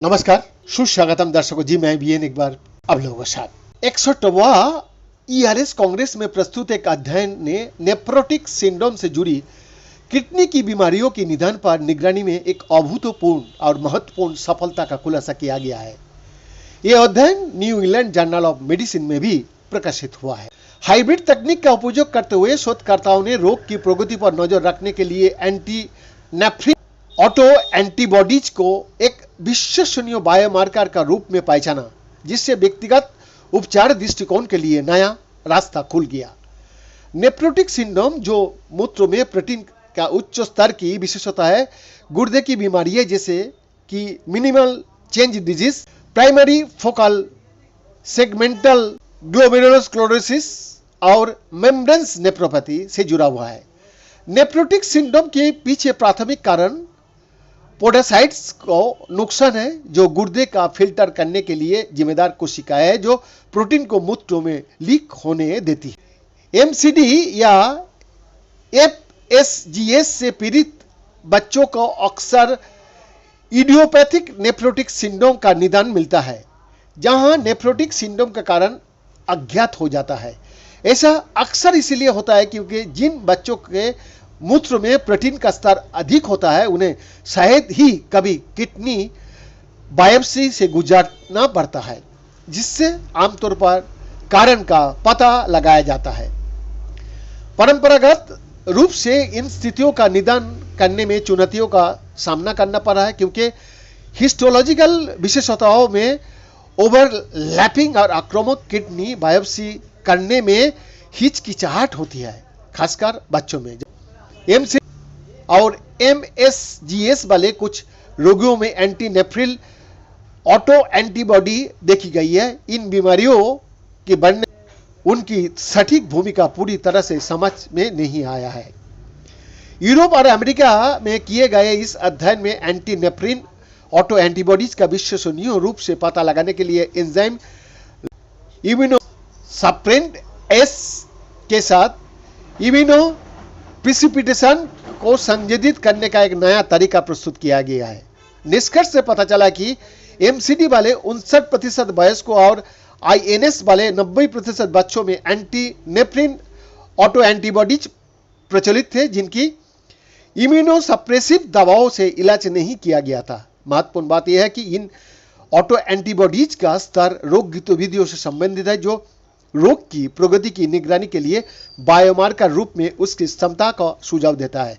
नमस्कार, सुस्वागतम दर्शकों जी। मैं भी एक बार आप लोगों के साथ 61वां ईआरएस कांग्रेस में प्रस्तुत एक अध्ययन ने नेफ्रोटिक सिंड्रोम से जुड़ी किडनी की बीमारियों की निदान पर निगरानी में एक अभूतपूर्व और महत्वपूर्ण सफलता का खुलासा किया गया है। यह अध्ययन new England journal of medicine में भी प्रकाशित हुआ है। हाइब्रिड तकनीक का उपयोग करते हुए शोधकर्ताओं ने रोग की प्रगति पर नजर रखने के लिए एंटी नेफ्रिन ऑटो एंटीबॉडीज को एक विश्वसनीय बायोमार्कर का रूप में पहचाना, जिससे व्यक्तिगत उपचार दृष्टिकोण के लिए नया रास्ता खुल गया। नेफ्रोटिक सिंड्रोम, जो मूत्र में प्रोटीन का उच्च स्तर की विशेषता है, गुर्दे की बीमारी जैसे कि minimal change disease, primary focal segmental glomerulosclerosis और मेम्ब्रेन्स नेफ्रोपैथी से जुड़ा हुआ है। नेफ्रोटिक सिंड्रोम के पीछे प्राथमिक कारण पोडासाइट्स को नुकसान है, जो गुर्दे का फिल्टर करने के लिए जिम्मेदार कोशिकाएं है, जो प्रोटीन को मूत्र में लीक होने देती है। एमसीडी या एफएसजीएस से पीड़ित बच्चों को अक्सर इडियोपैथिक नेफ्रोटिक सिंड्रोम का निदान मिलता है, जहां नेफ्रोटिक सिंड्रोम का कारण अज्ञात हो जाता है। ऐसा अक्सर इसलिए होता है क्योंकि जिन बच्चों के मूत्र में प्रोटीन का स्तर अधिक होता है, उन्हें शायद ही कभी किडनी बायोप्सी से गुजरना पड़ता है, जिससे आमतौर पर कारण का पता लगाया जाता है। परंपरागत रूप से इन स्थितियों का निदान करने में चुनौतियों का सामना करना पड़ा है, क्योंकि हिस्टोलॉजिकल विशेषताओं में ओवरलैपिंग और आक्रामक किडनी बायोप्सी करने में हिचकिचाहट होती है, खासकर बच्चों में। एमसी और एमएसजीएस वाले कुछ रोगियों में एंटी नेफ्रिल ऑटो एंटीबॉडी देखी गई है। इन बीमारियों के बढ़ने उनकी सटीक भूमिका पूरी तरह से समझ में नहीं आया है। यूरोप और अमेरिका में किए गए इस अध्ययन में एंटी नेफ्रिन ऑटो एंटीबॉडीज का विश्वसनीय रूप से पता लगाने के लिए एंजाइम इम्यूनोसप्रेसेंट एस के साथ इम्यूनो प्रिसिपिटेशन को संयोजित करने का एक नया तरीका प्रस्तुत किया गया है। निष्कर्ष से पता चला कि एमसीडी वाले 59% वयस्कों और आईएनएस वाले 90% बच्चों में एंटी नेफ्रिन ऑटो एंटीबॉडीज प्रचलित थे, जिनकी इम्यूनोसप्रेसिव दवाओं से इलाज नहीं किया गया था। महत्वपूर्ण बात यह है कि इन ऑटो एंटीबॉडीज का स्तर रोग गतिविधियों से संबंधित है, जो रोग की प्रगति की निगरानी के लिए बायोमार्कर रूप में उसकी क्षमता का सुझाव देता है।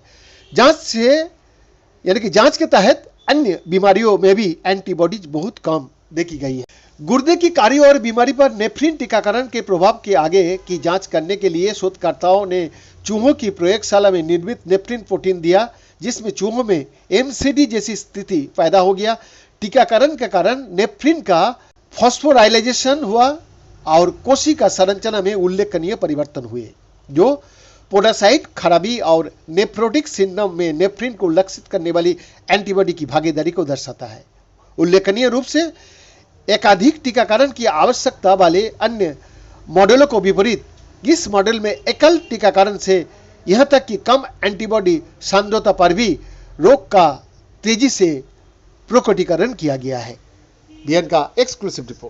जांच के तहत अन्य बीमारियों में भी एंटीबॉडीज बहुत कम देखी गई है। गुर्दे की कार्य और बीमारी पर नेफ्रिन टीकाकरण के प्रभाव के आगे की जांच करने के लिए शोधकर्ताओं ने चूहों की प्रयोगशाला में निर्मित नेफ्रिन प्रोटीन दिया, जिसमें चूहों में एमसीडी जैसी स्थिति पैदा हो गया। टीकाकरण के कारण नेफ्रिन का फॉस्फोराइलेशन हुआ और कोशिका संरचना में उल्लेखनीय परिवर्तन हुए, जो पोडासाइट खराबी और नेफ्रोटिक सिंड्रोम में नेफ्रिन को लक्षित करने वाली एंटीबॉडी की भागीदारी को दर्शाता है। उल्लेखनीय रूप से एकाधिक टीकाकरण की आवश्यकता वाले अन्य मॉडलों को विपरीत इस मॉडल में एकल टीकाकरण से यहां तक कि कम एंटीबॉडी सांद्रता पर भी रोग का तेजी से प्रकटीकरण किया गया है। बीएन का एक्सक्लूसिव रिपोर्ट।